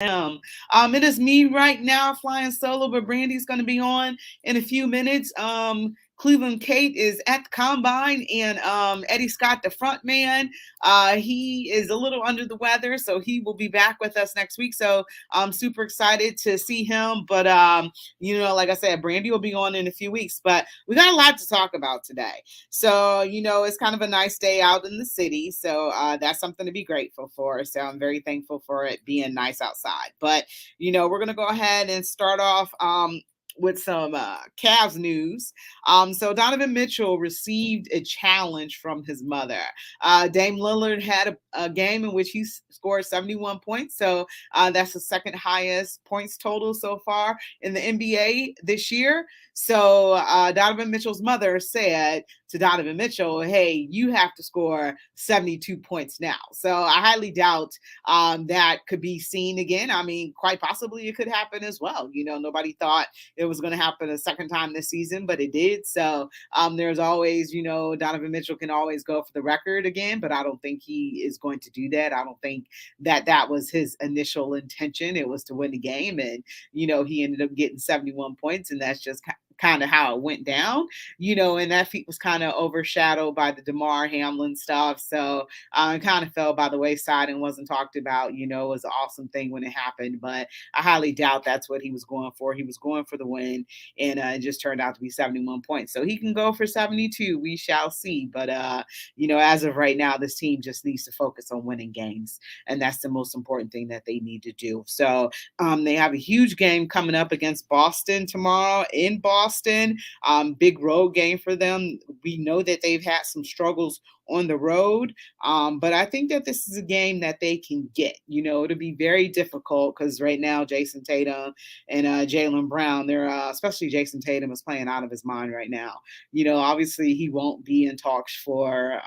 It is me right now flying solo, but Brandy's going to be on in a few minutes. Cleveland Kate is at the combine, and Eddie Scott, the front man, he is a little under the weather, so he will be back with us next week. So I'm super excited to see him. But like I said, Brandy will be on in a few weeks. But we got a lot to talk about today. So it's kind of a nice day out in the city. So that's something to be grateful for. So I'm very thankful for it being nice outside. But we're gonna go ahead and start off with some Cavs news. So Donovan Mitchell received a challenge from his mother. Dame Lillard had a game in which he scored 71 points. So that's the second highest points total so far in the NBA this year. So Donovan Mitchell's mother said to Donovan Mitchell, hey, you have to score 72 points now. So I highly doubt that could be seen again. I mean, quite possibly it could happen as well. Nobody thought it was going to happen a second time this season, but it did. So there's always, Donovan Mitchell can always go for the record again, but I don't think he is going to do that. I don't think that was his initial intention. It was to win the game. And, he ended up getting 71 points, and that's just kind of how it went down, and that feat was kind of overshadowed by the DeMar Hamlin stuff. So it kind of fell by the wayside and wasn't talked about. It was an awesome thing when it happened, but I highly doubt that's what he was going for. He was going for the win, and it just turned out to be 71 points. So he can go for 72. We shall see. But, as of right now, this team just needs to focus on winning games, and that's the most important thing that they need to do. So they have a huge game coming up against Boston tomorrow in Boston. Big road game for them. We know that they've had some struggles on the road, but I think that this is a game that they can get. It'll be very difficult because right now Jason Tatum and Jaylen Brown, they're especially Jason Tatum is playing out of his mind right now. Obviously he won't be in talks for.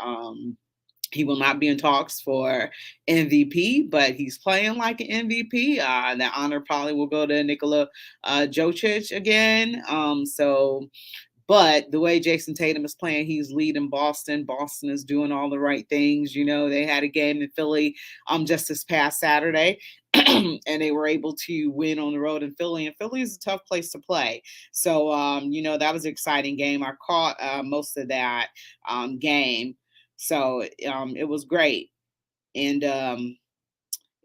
He will not be in talks for MVP, but he's playing like an MVP. That honor probably will go to Nikola Jokic again. But the way Jason Tatum is playing, he's leading Boston. Boston is doing all the right things. They had a game in Philly just this past Saturday. And they were able to win on the road in Philly. And Philly is a tough place to play. So, that was an exciting game. I caught most of that game. So it was great. And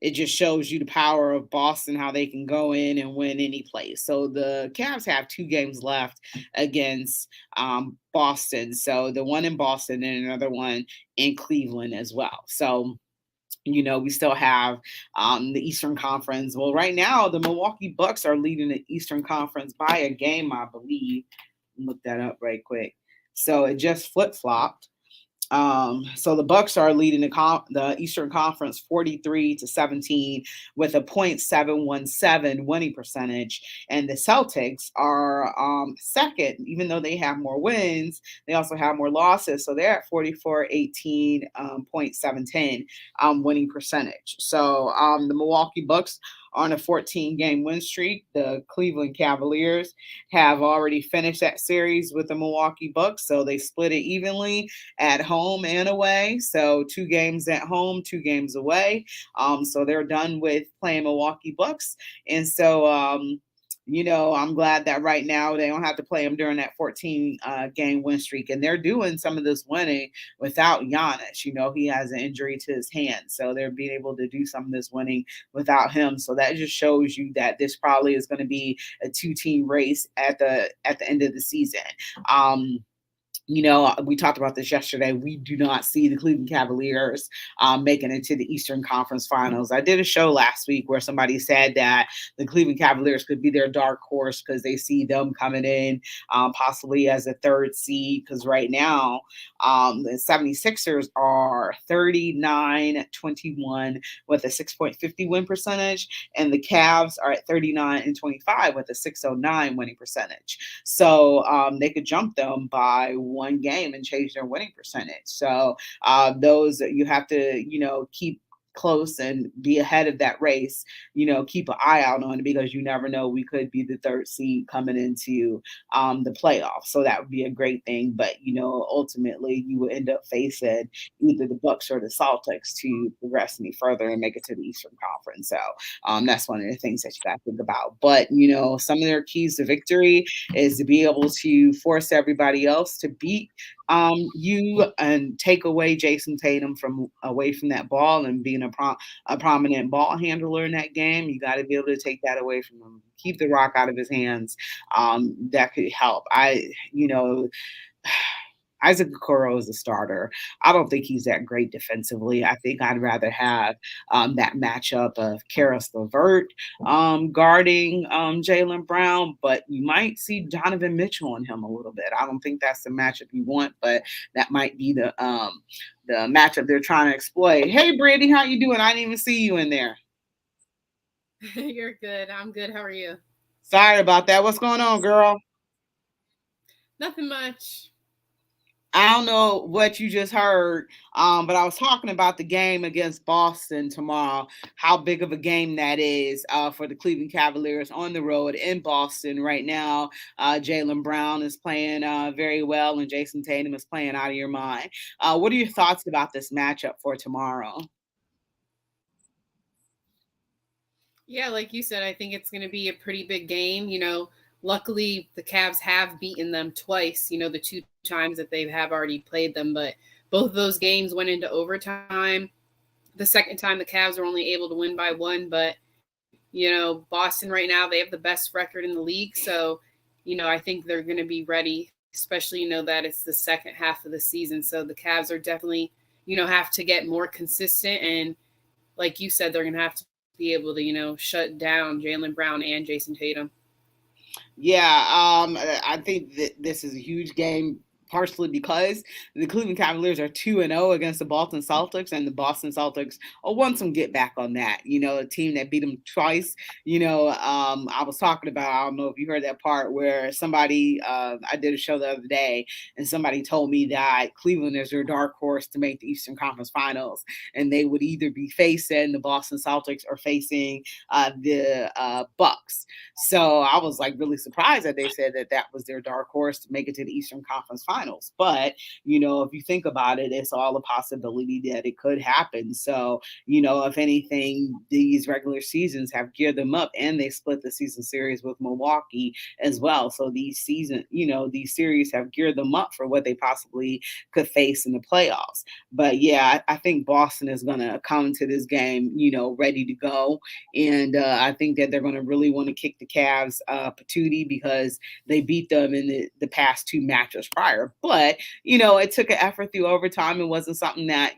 it just shows you the power of Boston, how they can go in and win any place. So the Cavs have 2 games left against Boston. So the one in Boston and another one in Cleveland as well. So we still have the Eastern Conference. Well, right now, the Milwaukee Bucks are leading the Eastern Conference by a game, I believe. Look that up right quick. So it just flip-flopped. So the Bucks are leading the Eastern Conference 43-17 with a .717 winning percentage, and the Celtics are second, even though they have more wins. They also have more losses, so they're at 44-18, .710 winning percentage. So the Milwaukee Bucks on a 14-game win streak. The Cleveland Cavaliers have already finished that series with the Milwaukee Bucks, so they split it evenly at home and away. So 2 games at home, 2 games away. So they're done with playing Milwaukee Bucks. And so, I'm glad that right now they don't have to play them during that 14 game win streak. And they're doing some of this winning without Giannis. He has an injury to his hand. So they're being able to do some of this winning without him. So that just shows you that this probably is going to be a 2-team race at the end of the season. We talked about this yesterday. We do not see the Cleveland Cavaliers making it to the Eastern Conference Finals. I did a show last week where somebody said that the Cleveland Cavaliers could be their dark horse because they see them coming in possibly as a 3rd seed, because right now the 76ers are 39-21 with a 6.50 win percentage, and the Cavs are at 39-25 with a 609 winning percentage. So they could jump them by 1 game and change their winning percentage. So those you have to, keep close and be ahead of that race, keep an eye out on it, because you never know, we could be the third seed coming into the playoffs. So that would be a great thing. But ultimately, you would end up facing either the Bucks or the Celtics to progress any further and make it to the Eastern Conference. So that's one of the things that you got to think about. But some of their keys to victory is to be able to force everybody else to beat you and take away Jason Tatum from away from that ball and being a prominent ball handler in that game. You got to be able to take that away from him, keep the rock out of his hands. That could help. Isaac Okoro is a starter. I don't think he's that great defensively. I think I'd rather have that matchup of Karis LeVert guarding Jaylen Brown, but you might see Donovan Mitchell on him a little bit. I don't think that's the matchup you want, but that might be the matchup they're trying to exploit. Hey, Brandy, how you doing? I didn't even see you in there. You're good. I'm good. How are you? Sorry about that. What's going on, girl? Nothing much. I don't know what you just heard, but I was talking about the game against Boston tomorrow, how big of a game that is for the Cleveland Cavaliers on the road in Boston right now. Jaylen Brown is playing very well, and Jason Tatum is playing out of your mind. What are your thoughts about this matchup for tomorrow? Yeah, like you said, I think it's going to be a pretty big game. Luckily the Cavs have beaten them twice, the two times that they have already played them, but both of those games went into overtime. The second time the Cavs were only able to win by one, but Boston right now, they have the best record in the league, so I think they're going to be ready, especially that it's the second half of the season. So the Cavs are definitely have to get more consistent, and like you said, they're going to have to be able to shut down Jaylen Brown and Jason Tatum. Yeah, I think that this is a huge game, partially because the Cleveland Cavaliers are 2-0 against the Boston Celtics, and the Boston Celtics want some get back on that. A team that beat them twice. I was talking about, I don't know if you heard that part where somebody, I did a show the other day, and somebody told me that Cleveland is their dark horse to make the Eastern Conference Finals, and they would either be facing the Boston Celtics or facing the Bucks. So I was like really surprised that they said that that was their dark horse to make it to the Eastern Conference Finals. But, if you think about it, it's all a possibility that it could happen. So, if anything, these regular seasons have geared them up, and they split the season series with Milwaukee as well. So these series have geared them up for what they possibly could face in the playoffs. But yeah, I think Boston is going to come to this game, ready to go. And I think that they're going to really want to kick the Cavs patootie, because they beat them in the past two matches prior. But, it took an effort through overtime. It wasn't something that,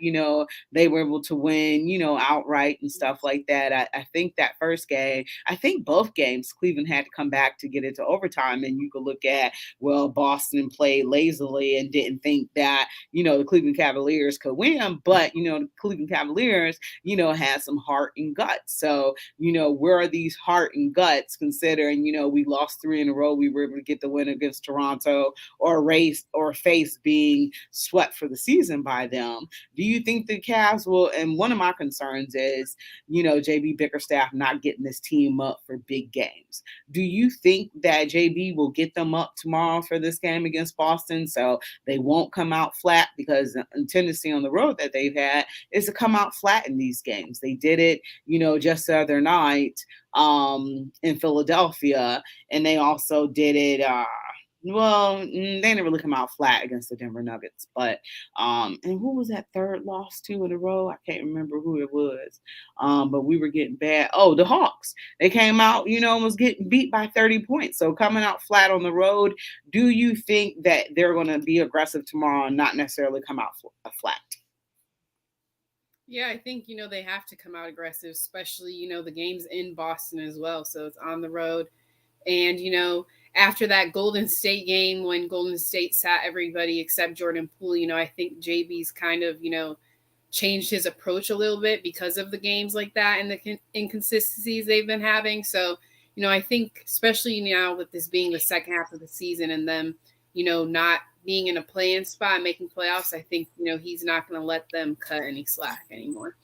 they were able to win, outright and stuff like that. I think that first game, I think both games, Cleveland had to come back to get into overtime. And you could look at, well, Boston played lazily and didn't think that, the Cleveland Cavaliers could win. But, the Cleveland Cavaliers, had some heart and guts. So, where are these heart and guts, considering, we lost three in a row. We were able to get the win against Toronto, or face being swept for the season by them. Do you think the Cavs will? And one of my concerns is, JB Bickerstaff not getting this team up for big games. Do you think that JB will get them up tomorrow for this game against Boston, so they won't come out flat? Because a tendency on the road that they've had is to come out flat in these games. They did it, just the other night in Philadelphia, and they also did it. They didn't really come out flat against the Denver Nuggets, but and who was that third loss to in a row? I can't remember who it was, but we were getting bad. Oh, the Hawks. They came out, and was getting beat by 30 points. So coming out flat on the road, do you think that they're going to be aggressive tomorrow and not necessarily come out flat? Yeah, I think they have to come out aggressive, especially the game's in Boston as well, so it's on the road. And after that Golden State game, when Golden State sat everybody except Jordan Poole, I think JB's kind of changed his approach a little bit because of the games like that and the inconsistencies they've been having. So I think especially now with this being the second half of the season and them not being in a play-in spot, making playoffs, I think he's not going to let them cut any slack anymore.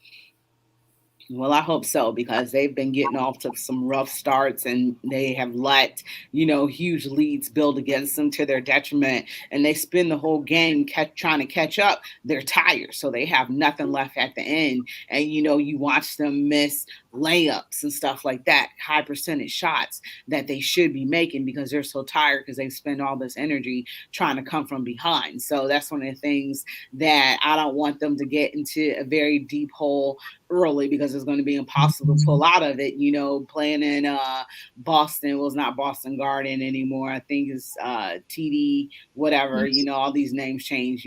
Well, I hope so because they've been getting off to some rough starts and they have let, huge leads build against them to their detriment. And they spend the whole game trying to catch up. They're tired. So they have nothing left at the end. And, you watch them miss layups and stuff like that, high percentage shots that they should be making because they're so tired because they spend all this energy trying to come from behind. So that's one of the things that I don't want them to get into a very deep hole early because it's going to be impossible to pull out of it. Playing in Boston was not Boston Garden anymore. I think it's TD whatever. All these names change.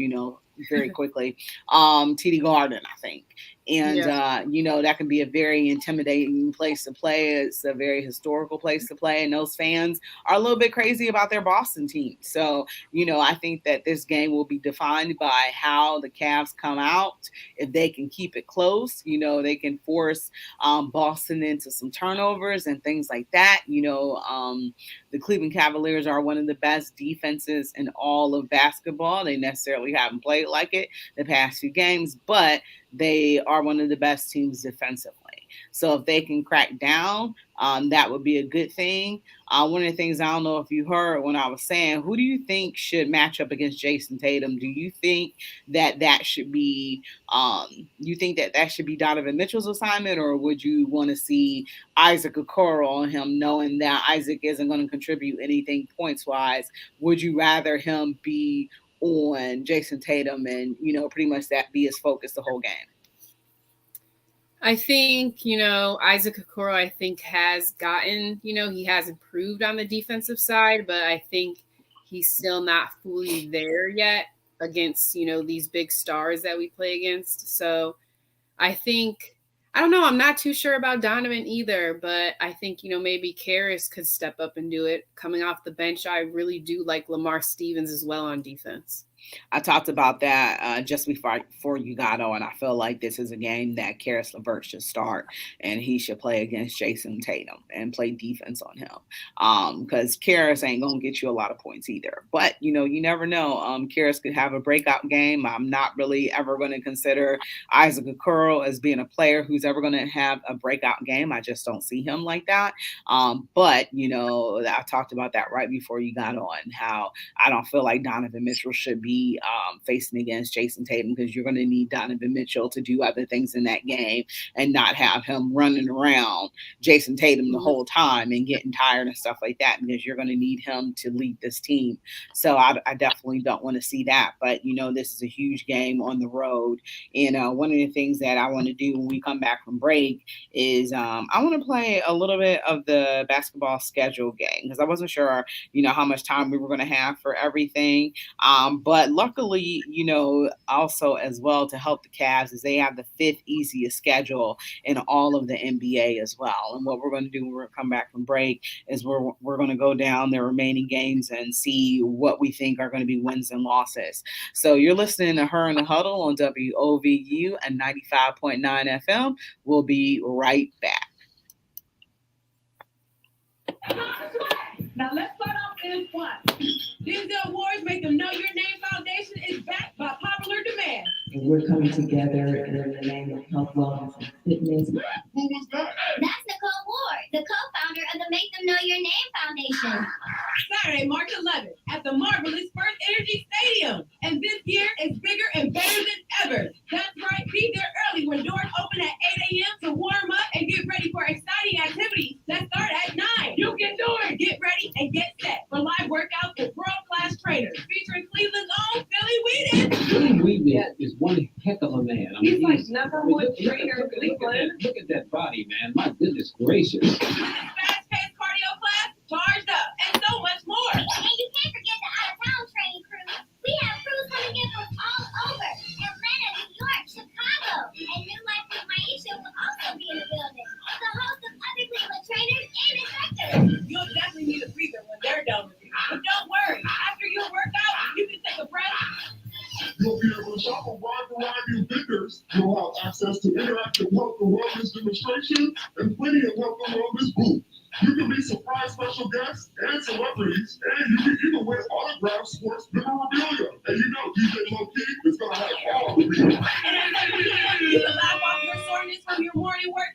Very quickly. TD Garden, I think. And Yeah. that can be a very intimidating place to play. It's a very historical place to play, and those fans are a little bit crazy about their Boston team. So I think that this game will be defined by how the Cavs come out. If they can keep it close, they can force Boston into some turnovers and things like that. The Cleveland Cavaliers are one of the best defenses in all of basketball. They necessarily haven't played like it the past few games, but they are one of the best teams defensively. So if they can crack down, that would be a good thing. One of the things, I don't know if you heard when I was saying, who do you think should match up against Jason Tatum? Do you think that should be Donovan Mitchell's assignment, or would you want to see Isaac Okoro on him, knowing that Isaac isn't going to contribute anything points wise? Would you rather him be on Jason Tatum and pretty much that be his focus the whole game? I think, Isaac Okoro, I think has gotten, he has improved on the defensive side, but I think he's still not fully there yet against, these big stars that we play against. So I think, I don't know, I'm not too sure about Donovan either, but I think, maybe Karras could step up and do it. Coming off the bench, I really do like Lamar Stevens as well on defense. I talked about that just before you got on. I feel like this is a game that Karis LeVert should start, and he should play against Jason Tatum and play defense on him. Because Karis ain't gonna get you a lot of points either. But you never know. Karis could have a breakout game. I'm not really ever going to consider Isaac Okoro as being a player who's ever going to have a breakout game. I just don't see him like that. But I talked about that right before you got on. How I don't feel like Donovan Mitchell should be facing against Jason Tatum because you're going to need Donovan Mitchell to do other things in that game and not have him running around Jason Tatum the whole time and getting tired and stuff like that because you're going to need him to lead this team. So I definitely don't want to see that. But, this is a huge game on the road. And one of the things that I want to do when we come back from break is I want to play a little bit of the basketball schedule game because I wasn't sure, how much time we were going to have for everything. But luckily, also as well to help the Cavs is they have the fifth easiest schedule in all of the NBA as well. And what we're going to do when we come back from break is we're going to go down the remaining games and see what we think are going to be wins and losses. So you're listening to Her in the Huddle on WOVU and 95.9 FM. We'll be right back. Now let's start off this one. Digital Awards Make Them Know Your Name Foundation is backed by popular demand. And we're coming together in the name of health, wellness, and fitness. Who was that? That's Nicole Ward, the co-founder of the Make Them Know Your Name Foundation. Saturday, March 11th at the marvelous First Energy Stadium. And this year is bigger and better than ever. That's right, be there early when doors open at 8 a.m. to warm up and get ready for exciting activities that start at 9. You can do it. Get ready and get set for live workouts with world-class trainers featuring Cleveland's own Billy Whedon. Billy Whedon is one heck of a man. He's like number one trainer in Cleveland. Look at that body, man. My goodness gracious. With his fast-paced cardio class, charged up, and so much more. And you can't forget the out-of-town training crew. We have crews coming in from all over. Atlanta, New York, Chicago. And New Life with Maisha will also be in the building. The host of other Cleveland trainers and instructors. You'll definitely need a breather when they're done with you. But don't worry, after your workout, you can take a breath. You'll be able to shop a wide variety of vendors. You'll have access to interactive health and wellness demonstrations and plenty of health and wellness booths. You can be surprise special guests and celebrities, and you can even win autographed sports memorabilia. And DJ Low-Key is going to have all the people. And at 7 p.m., you can laugh off your soreness from your morning workout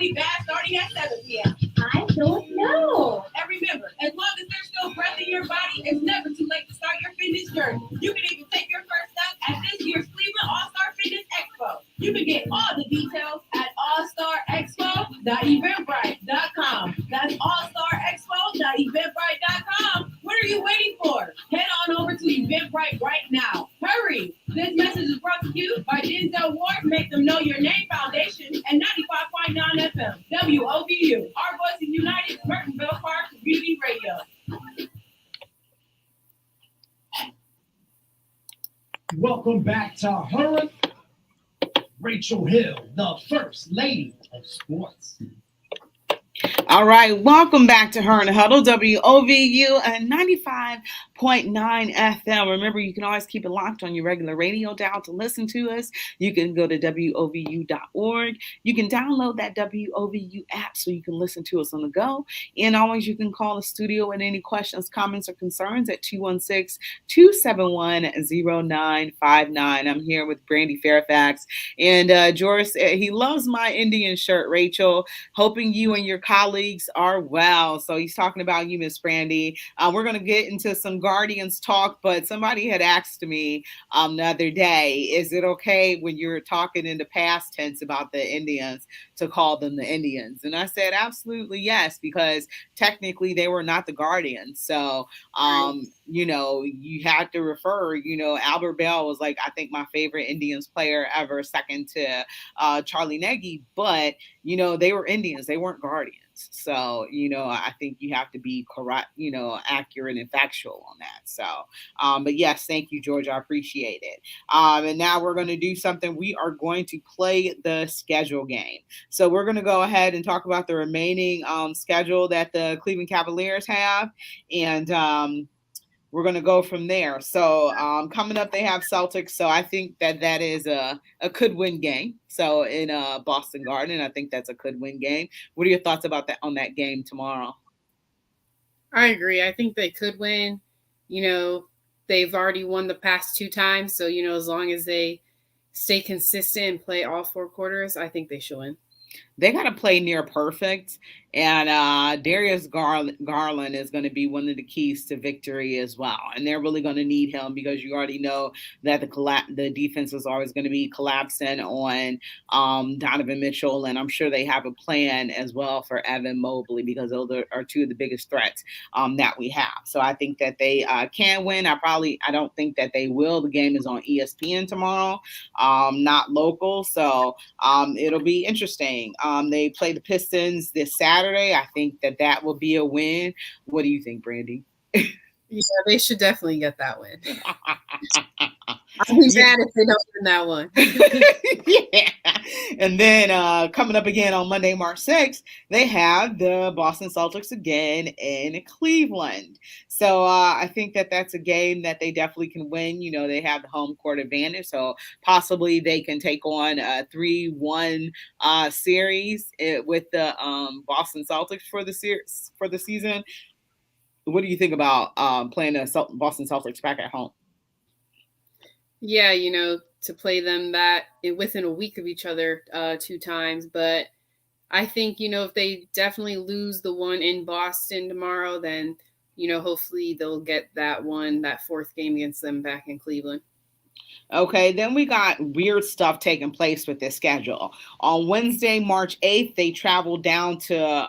be back starting at 7 p.m. I don't know. And remember, as long as there's still breath in your body, it's never too late to start your fitness journey. You can even take your first step at this year's Cleveland All-Star Fitness Expo. You can get all the details at allstarexpo.eventbrite.com. That's allstarexpo.eventbrite.com. What are you waiting for? Head on over to Eventbrite right now. Hurry! This message is brought to you by Denzel Ward, Make Them Know Your Name Foundation, and 95.9 FM, WOVU. Our Voices United, Mertonville Park Community Radio. Welcome back to her, Rachel Hill, the First Lady of Sports. All right, welcome back to Her and Huddle, WOVU and 95.9 FM. Remember, you can always keep it locked on your regular radio dial to listen to us. You can go to WOVU.org. You can download that WOVU app so you can listen to us on the go. And always, you can call the studio with any questions, comments, or concerns at 216-271-0959. I'm here with Brandy Fairfax. And Joris, he loves my Indian shirt, Rachel. Hoping you and your colleagues are well. So he's talking about you, Miss Brandy. We're going to get into some Guardians talk, but somebody had asked me the other day, is it okay when you're talking in the past tense about the Indians to call them the Indians? And I said, absolutely yes, because technically they were not the Guardians. So, you know, you had to refer, you know, Albert Bell was like, I think my favorite Indians player ever, second to Charlie Nagy, but, you know, they were Indians, they weren't Guardians. So, you know, I think you have to be correct, you know, accurate and factual on that. So, but yes, thank you, George. I appreciate it. And now we're going to do something. We are going to play the schedule game. So we're going to go ahead and talk about the remaining schedule that the Cleveland Cavaliers have. And we're going to go from there. So coming up, they have Celtics. So I think that is a could-win game. So in Boston Garden, I think that's a could-win game. What are your thoughts about that on that game tomorrow? I agree. I think they could win. You know, they've already won the past 2 times. So, you know, as long as they stay consistent and play all 4 quarters, I think they should win. They got to play near perfect. And Darius Garland is going to be one of the keys to victory as well. And they're really going to need him because you already know that the defense is always going to be collapsing on Donovan Mitchell. And I'm sure they have a plan as well for Evan Mobley because those are 2 of the biggest threats that we have. So I think that they can win. I don't think that they will. The game is on ESPN tomorrow, not local. So it'll be interesting. They play the Pistons this Saturday. I think that will be a win. What do you think, Brandy? Yeah, they should definitely get that win. I'll be mad if they don't win that one. Yeah. And then coming up again on Monday, March 6th, they have the Boston Celtics again in Cleveland. So I think that's a game that they definitely can win. You know, they have the home court advantage. So possibly they can take on a 3-1 series with the Boston Celtics for the season. What do you think about playing the Boston Celtics back at home? Yeah, you know, to play them within a week of each other 2 times. But I think, you know, if they definitely lose the one in Boston tomorrow, then, you know, hopefully they'll get that 4th game against them back in Cleveland. Okay, then we got weird stuff taking place with this schedule. On Wednesday, March 8th, they travel down to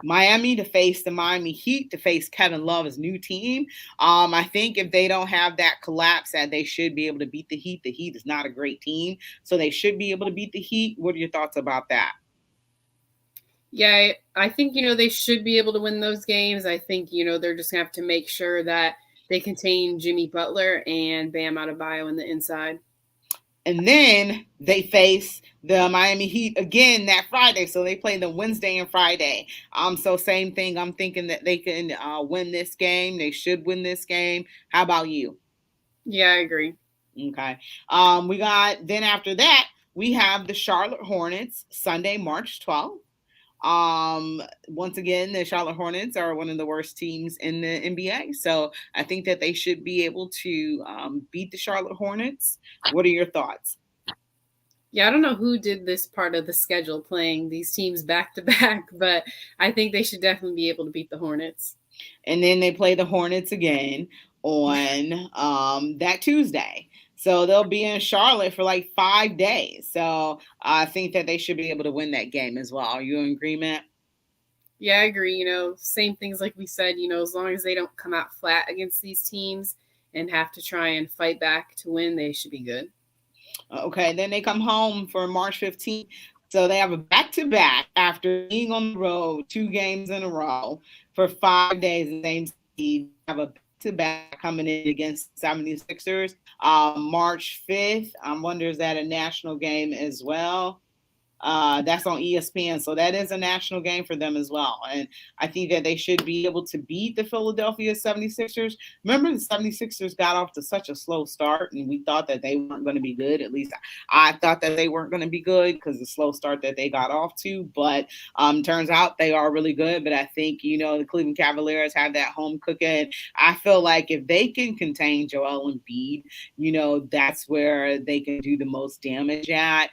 Miami to face the Miami Heat, to face Kevin Love's new team. I think if they don't have that collapse, that they should be able to beat the Heat. The Heat is not a great team, so they should be able to beat the Heat. What are your thoughts about that? Yeah, I think, you know, they should be able to win those games. I think, you know, they're just going to have to make sure that they contain Jimmy Butler and Bam Adebayo in the inside. And then they face the Miami Heat again that Friday. So they play them Wednesday and Friday. So same thing. I'm thinking that they can win this game. They should win this game. How about you? Yeah, I agree. Okay. We got, then after that, we have the Charlotte Hornets Sunday, March 12th. Once again, the Charlotte Hornets are one of the worst teams in the NBA. So I think that they should be able to beat the Charlotte Hornets. What are your thoughts? Yeah, I don't know who did this part of the schedule, playing these teams back to back, but I think they should definitely be able to beat the Hornets. And then they play the Hornets again on that Tuesday. So they'll be in Charlotte for like 5 days. So I think that they should be able to win that game as well. Are you in agreement? Yeah, I agree. Same things like we said, as long as they don't come out flat against these teams and have to try and fight back to win, they should be good. Okay, then they come home for March 15th. So they have a back-to-back after being on the road 2 games in a row for 5 days. The same seed have a back-to-back coming in against 76ers March 5th. I wonder, is that a national game as well? That's on ESPN. So that is a national game for them as well. And I think that they should be able to beat the Philadelphia 76ers. Remember, the 76ers got off to such a slow start, and we thought that they weren't going to be good. At least I thought that they weren't going to be good because the slow start that they got off to. But turns out they are really good. But I think, the Cleveland Cavaliers have that home cooking. I feel like if they can contain Joel Embiid, that's where they can do the most damage at.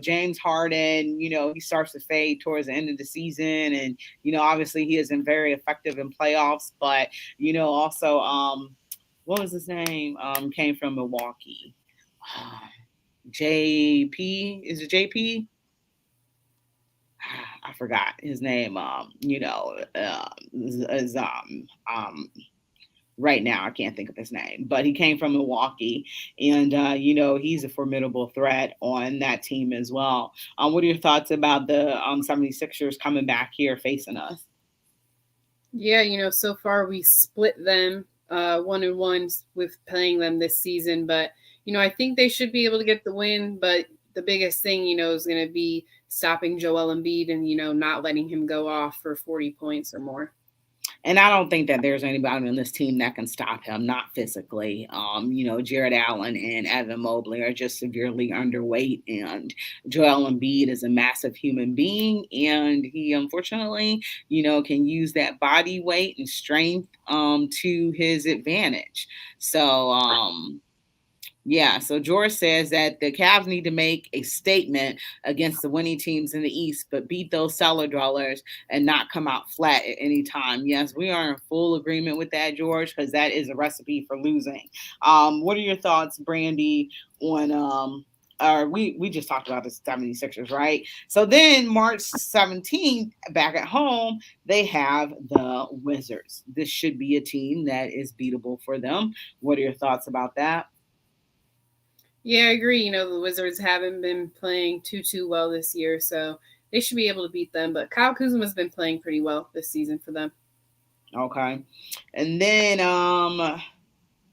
James Harden, he starts to fade towards the end of the season. And, obviously he isn't very effective in playoffs, but, also, what was his name? Came from Milwaukee. JP, is it JP? I forgot his name. Is right now I can't think of his name, but he came from Milwaukee, and he's a formidable threat on that team as well. What are your thoughts about the 76ers coming back here facing us? Yeah, so far we split them 1-1 with playing them this season, but I think they should be able to get the win. But the biggest thing, is going to be stopping Joel Embiid and not letting him go off for 40 points or more. And I don't think that there's anybody on this team that can stop him, not physically. Jared Allen and Evan Mobley are just severely underweight, and Joel Embiid is a massive human being, and he unfortunately, can use that body weight and strength to his advantage. So, yeah, so George says that the Cavs need to make a statement against the winning teams in the East, but beat those cellar dwellers and not come out flat at any time. Yes, we are in full agreement with that, George, because that is a recipe for losing. What are your thoughts, Brandy, on we just talked about the 76ers, right? So then March 17th, back at home, they have the Wizards. This should be a team that is beatable for them. What are your thoughts about that? Yeah, I agree. The Wizards haven't been playing too well this year, so they should be able to beat them. But Kyle Kuzma's been playing pretty well this season for them. Okay. And then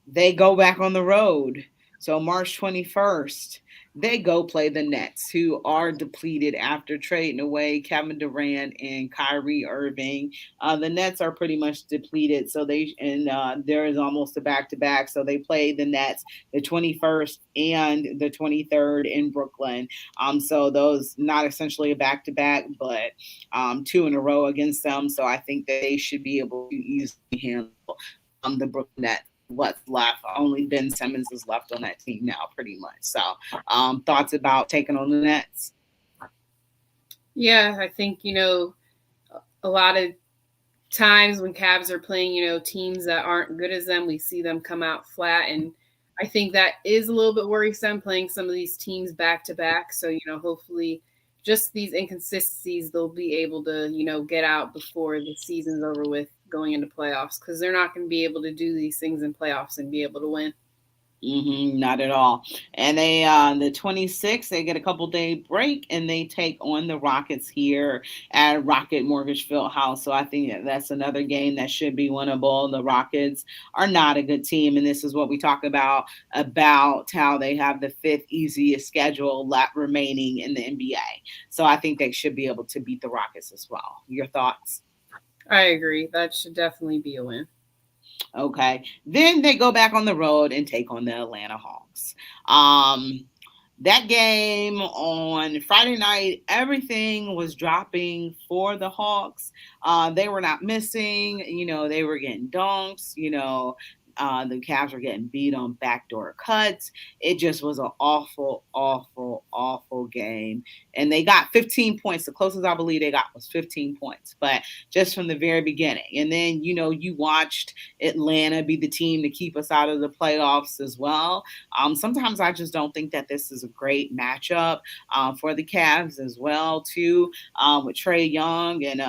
they go back on the road. So March 21st, they go play the Nets, who are depleted after trading away Kevin Durant and Kyrie Irving. The Nets are pretty much depleted, so there is almost a back-to-back. So they play the Nets the 21st and the 23rd in Brooklyn. So those not essentially a back-to-back, but 2 in a row against them. So I think that they should be able to easily handle the Brooklyn Nets. What's left? Only Ben Simmons is left on that team now, pretty much. So, thoughts about taking on the Nets? Yeah, I think a lot of times when Cavs are playing teams that aren't good as them, we see them come out flat, and I think that is a little bit worrisome, playing some of these teams back to back. So hopefully, just these inconsistencies, they'll be able to get out before the season's over with, going into playoffs, because they're not going to be able to do these things in playoffs and be able to win. Not at all. And they the 26th, they get a couple day break and they take on the Rockets here at Rocket Mortgage Fieldhouse. So I think that's another game that should be winnable. The Rockets are not a good team, and this is what we talk about how they have the 5th easiest schedule remaining in the NBA. So I think they should be able to beat the Rockets as well. Your thoughts? I agree. That should definitely be a win. Okay. Then they go back on the road and take on the Atlanta Hawks. That game on Friday night, everything was dropping for the Hawks. They were not missing. They were getting dunks. The Cavs were getting beat on backdoor cuts. It just was an awful, awful, awful game. And they got 15 points. The closest I believe they got was 15 points, but just from the very beginning. And then, you watched Atlanta be the team to keep us out of the playoffs as well. Sometimes I just don't think that this is a great matchup for the Cavs as well, too, with Trae Young and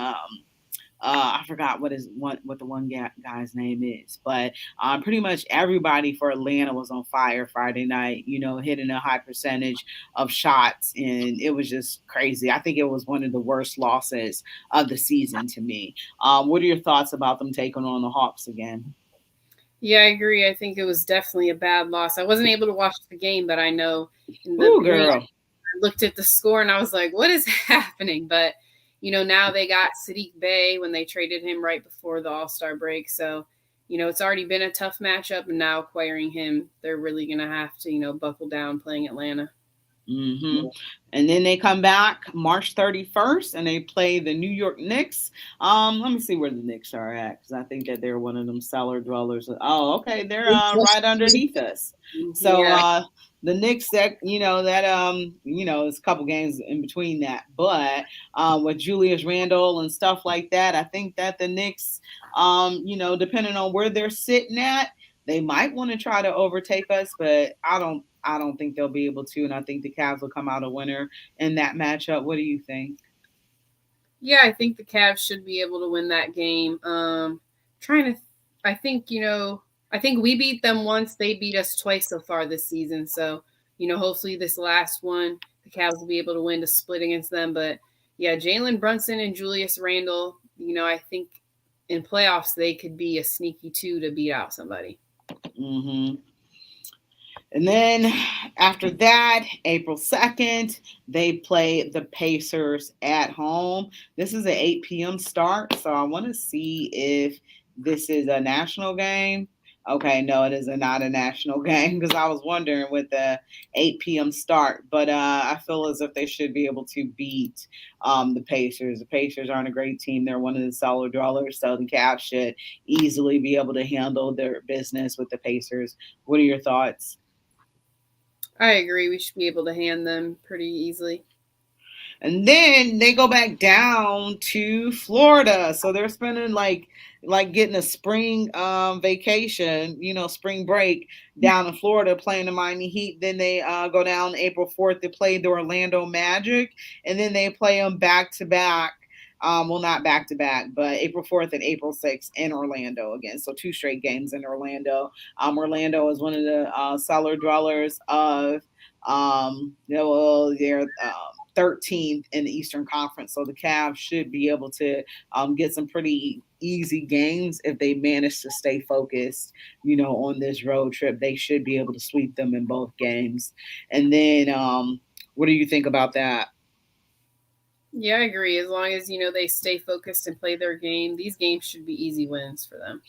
I forgot what the one guy's name is, but pretty much everybody for Atlanta was on fire Friday night. Hitting a high percentage of shots, and it was just crazy. I think it was one of the worst losses of the season to me. What are your thoughts about them taking on the Hawks again? Yeah, I agree. I think it was definitely a bad loss. I wasn't able to watch the game, but I know in the Ooh, girl. I looked at the score and I was like, what is happening? But now they got Sadiq Bey when they traded him right before the All-Star break. So, it's already been a tough matchup, and now acquiring him, they're really going to have to, buckle down playing Atlanta. Mm-hmm. And then they come back March 31st and they play the New York Knicks. Let me see where the Knicks are at, because I think that they're one of them cellar dwellers. Oh, okay, they're right underneath us. So the Knicks, that it's a couple games in between that, but with Julius Randle and stuff like that, I think that the Knicks, depending on where they're sitting at, they might want to try to overtake us, but I don't think they'll be able to, and I think the Cavs will come out a winner in that matchup. What do you think? Yeah, I think the Cavs should be able to win that game. I think we beat them once. They beat us twice so far this season. So, hopefully this last one, the Cavs will be able to win to split against them. But yeah, Jalen Brunson and Julius Randle, I think in playoffs they could be a sneaky two to beat out somebody. Mm-hmm. And then after that, April 2nd, they play the Pacers at home. This is an 8 p.m. start, so I want to see if this is a national game. Okay, no, it is not a national game, because I was wondering with the 8 p.m. start. But I feel as if they should be able to beat the Pacers. The Pacers aren't a great team. They're one of the cellar dwellers, so the Cavs should easily be able to handle their business with the Pacers. What are your thoughts? I agree. We should be able to hand them pretty easily. And then they go back down to Florida. So they're spending like getting a spring vacation, spring break down in Florida playing the Miami Heat. Then they go down April 4th to play the Orlando Magic. And then they play them back to back. Well, not back to back, but April 4th and April 6th in Orlando again. So 2 straight games in Orlando. Orlando is one of the cellar dwellers of, they're 13th in the Eastern Conference. So the Cavs should be able to get some pretty easy games if they manage to stay focused, on this road trip. They should be able to sweep them in both games. And then what do you think about that? Yeah, I agree. As long as, they stay focused and play their game, these games should be easy wins for them.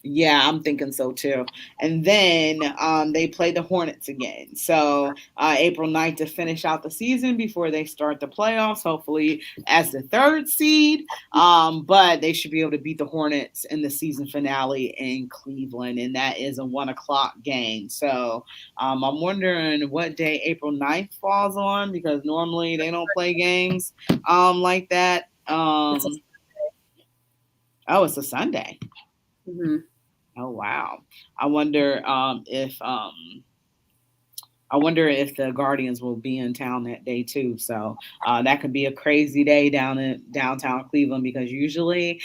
Yeah, I'm thinking so too. And then they play the Hornets again. So April 9th to finish out the season before they start the playoffs, hopefully as the 3rd seed. But they should be able to beat the Hornets in the season finale in Cleveland. And that is a 1:00 game. So I'm wondering what day April 9th falls on, because normally they don't play games like that. It's a Sunday. Mm-hmm. Oh wow! I wonder if the Guardians will be in town that day too. So that could be a crazy day down in downtown Cleveland, because usually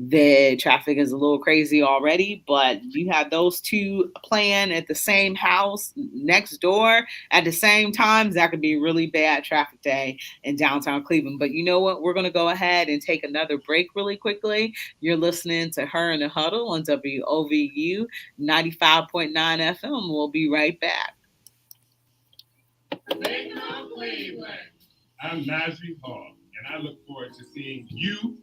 the traffic is a little crazy already, but you have those two playing at the same house next door at the same time. That could be a really bad traffic day in downtown Cleveland. But you know what? We're going to go ahead and take another break really quickly. You're listening to Her in the Huddle on WOVU 95.9 FM. We'll be right back. I'm Najee Hall, and I look forward to seeing you,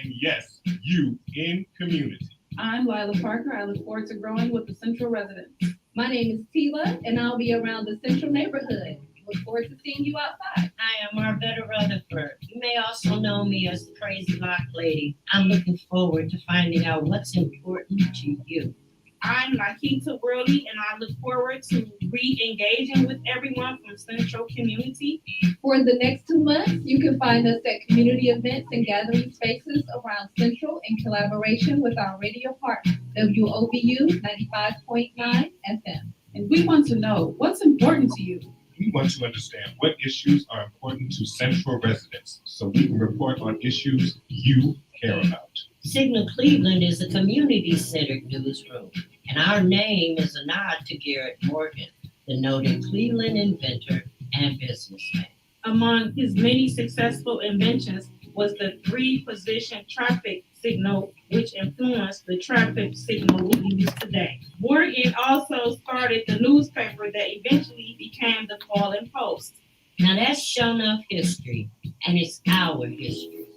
and yes, you in community. I'm Lila Parker. I look forward to growing with the Central residents. My name is Tila, and I'll be around the Central neighborhood. Look forward to seeing you outside. I am Marvetta Rutherford. You may also know me as the Crazy Lock Lady. I'm looking forward to finding out what's important to you. I'm Nikita Worley, and I look forward to re-engaging with everyone from Central Community. For the next 2 months, you can find us at community events and gathering spaces around Central in collaboration with our radio partner, WOVU 95.9 FM. And we want to know what's important to you. We want to understand what issues are important to Central residents so we can report on issues you care about. Signal Cleveland is a community-centered newsroom, and our name is a nod to Garrett Morgan, the noted Cleveland inventor and businessman. Among his many successful inventions was the 3-position traffic signal, which influenced the traffic signal we use today. Morgan also started the newspaper that eventually became the Fallen Post. Now that's shown enough history, and it's our history.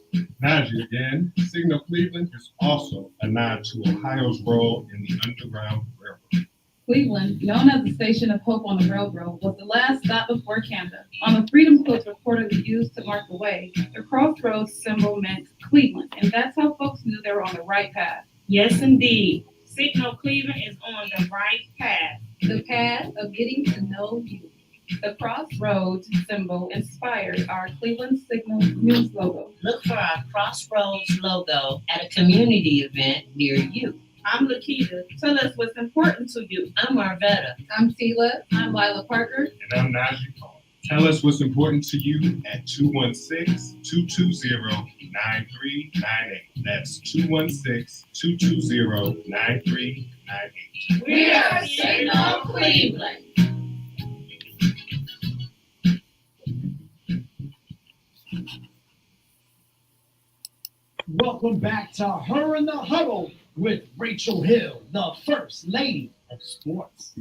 Najee again, Signal Cleveland is also a nod to Ohio's role in the Underground Railroad. Cleveland, known as the Station of Hope on the Railroad, was the last stop before Canada. On the freedom coats reportedly used to mark the way, the crossroads symbol meant Cleveland, and that's how folks knew they were on the right path. Yes, indeed. Signal Cleveland is on the right path. The path of getting to know you. The crossroads symbol inspired our Cleveland Signal news logo. Look for our Crossroads logo at a community event near you. I'm Lakita. Tell us what's important to you. I'm Marvetta. I'm Tila. I'm Lila Parker. And I'm Najee Paul. Tell us what's important to you at 216-220-9398. That's 216-220-9398. We are Signal Cleveland. Welcome back to Her in the Huddle with Rachel Hill, the First Lady of Sports.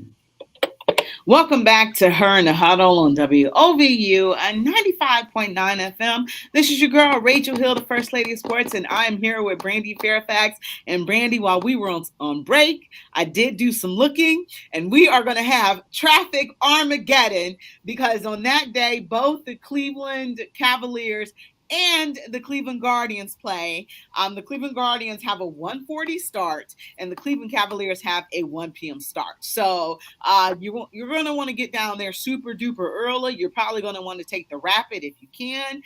Welcome back to Her in the Huddle on WOVU and 95.9 FM. This is your girl, Rachel Hill, the First Lady of Sports, and I am here with Brandy Fairfax. And Brandy, while we were on break, I did do some looking, and we are going to have traffic Armageddon because on that day, both the Cleveland Cavaliers and the Cleveland Guardians play. The Cleveland Guardians have a 1:40 start, and the Cleveland Cavaliers have a 1 p.m. start. So you're going to want to get down there super duper early. You're probably going to want to take the Rapid if you can,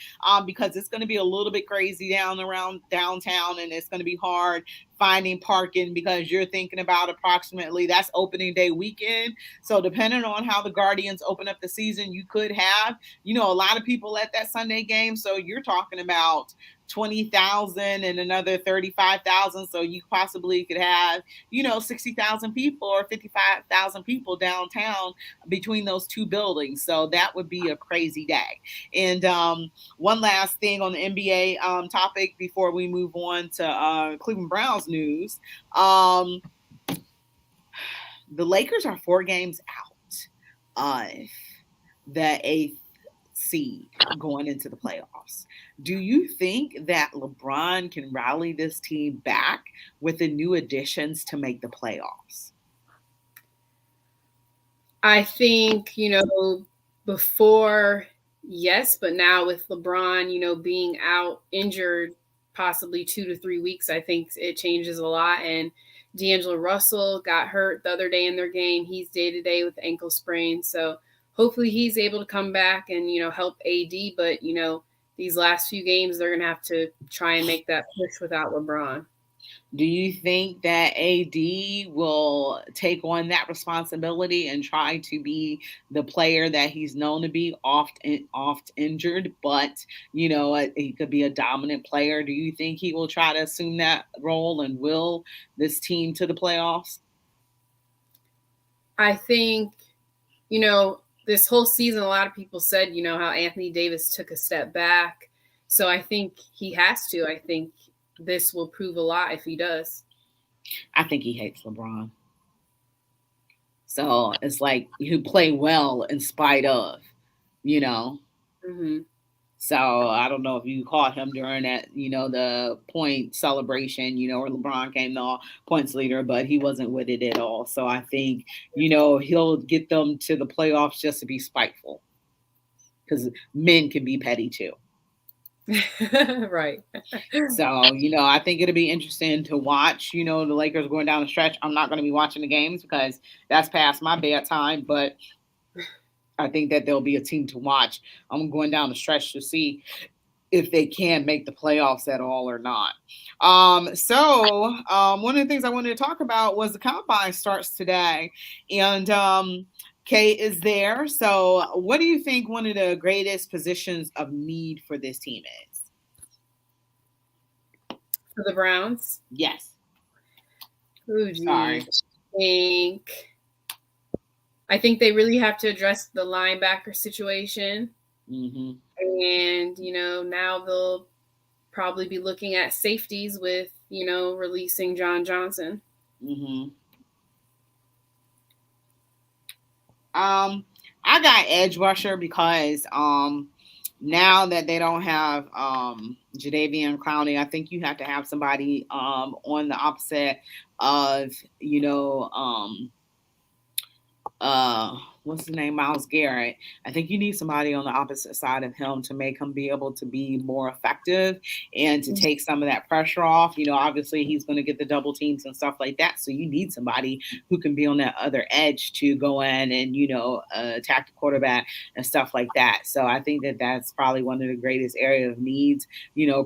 because it's going to be a little bit crazy down around downtown, and it's going to be hard finding parking because you're thinking about approximately that's opening day weekend. So depending on how the Guardians open up the season, you could have, a lot of people at that Sunday game. So you're talking about 20,000 and another 35,000. So you possibly could have, 60,000 people or 55,000 people downtown between those two buildings. So that would be a crazy day. And one last thing on the NBA topic before we move on to Cleveland Browns news. The Lakers are 4 games out of the 8th seed going into the playoffs. Do you think that LeBron can rally this team back with the new additions to make the playoffs? I think, before, yes, but now with LeBron, being out injured possibly 2 to 3 weeks, I think it changes a lot. And D'Angelo Russell got hurt the other day in their game. He's day-to-day with ankle sprain. So hopefully he's able to come back and, help AD. But, these last few games, they're going to have to try and make that push without LeBron. Do you think that AD will take on that responsibility and try to be the player that he's known to be, oft injured, but, he could be a dominant player? Do you think he will try to assume that role and will this team to the playoffs? I think, this whole season, a lot of people said, how Anthony Davis took a step back. So I think he has to. I think this will prove a lot if he does. I think he hates LeBron. So it's like you play well in spite of, Mm-hmm. So I don't know if you caught him during that, the point celebration, where LeBron came the points leader, but he wasn't with it at all. So I think, he'll get them to the playoffs just to be spiteful. because men can be petty too. Right. So, I think it'll be interesting to watch, the Lakers going down the stretch. I'm not going to be watching the games because that's past my bedtime, but I think that there'll be a team to watch. I'm going down the stretch to see if they can make the playoffs at all or not. One of the things I wanted to talk about was the combine starts today, and Kate is there. So, what do you think one of the greatest positions of need for this team is? For the Browns? Yes. Ooh, Sorry. I think they really have to address the linebacker situation. Mm-hmm. And, now they'll probably be looking at safeties with, releasing John Johnson. Mm-hmm. I got edge rusher because now that they don't have Jadeveon Clowney, I think you have to have somebody on the opposite of what's his name, Myles Garrett. I think you need somebody on the opposite side of him to make him be able to be more effective and to take some of that pressure off. Obviously he's going to get the double teams and stuff like that. So you need somebody who can be on that other edge to go in and, attack the quarterback and stuff like that. So I think that that's probably one of the greatest area of needs.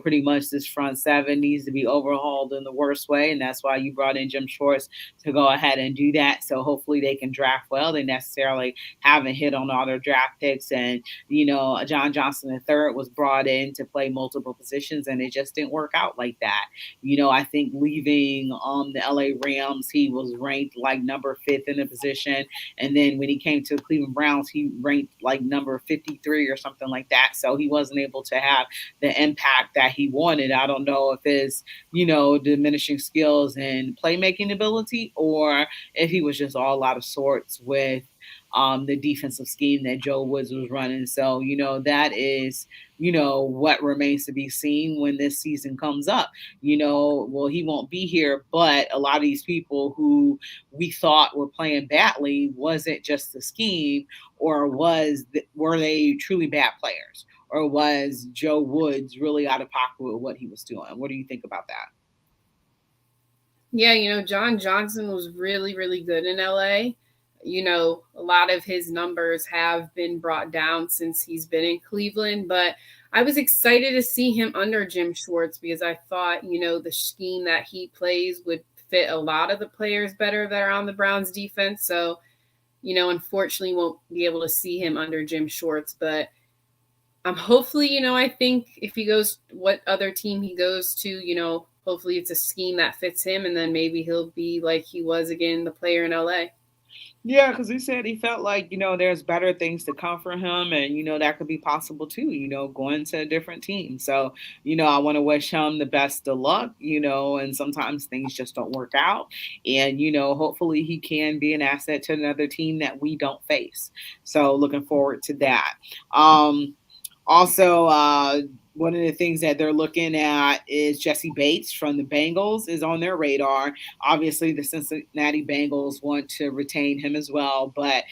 Pretty much this front seven needs to be overhauled in the worst way. And that's why you brought in Jim Schwartz to go ahead and do that. So hopefully they can draft well. They necessarily haven't hit on all their draft picks. And, John Johnson III was brought in to play multiple positions and it just didn't work out like that. I think leaving the LA Rams, he was ranked like number 5th in the position. And then when he came to the Cleveland Browns, he ranked like number 53 or something like that. So he wasn't able to have the impact that he wanted. I don't know if it's, diminishing skills and playmaking ability or if he was just all out of sorts with the defensive scheme that Joe Woods was running. So, that is, what remains to be seen when this season comes up. He won't be here, but a lot of these people who we thought were playing badly wasn't just the scheme, or were they truly bad players? Or was Joe Woods really out of pocket with what he was doing? What do you think about that? Yeah, John Johnson was really, really good in LA. A lot of his numbers have been brought down since he's been in Cleveland, but I was excited to see him under Jim Schwartz because I thought, the scheme that he plays would fit a lot of the players better that are on the Browns defense. So, unfortunately won't be able to see him under Jim Schwartz, but hopefully, I think if he goes, what other team he goes to, hopefully it's a scheme that fits him and then maybe he'll be like he was again, the player in LA. Yeah, because he said he felt like, there's better things to come for him and, that could be possible too, going to a different team. So, I want to wish him the best of luck, and sometimes things just don't work out. And, hopefully he can be an asset to another team that we don't face. So looking forward to that. Also, one of the things that they're looking at is Jesse Bates from the Bengals is on their radar. Obviously, the Cincinnati Bengals want to retain him as well, but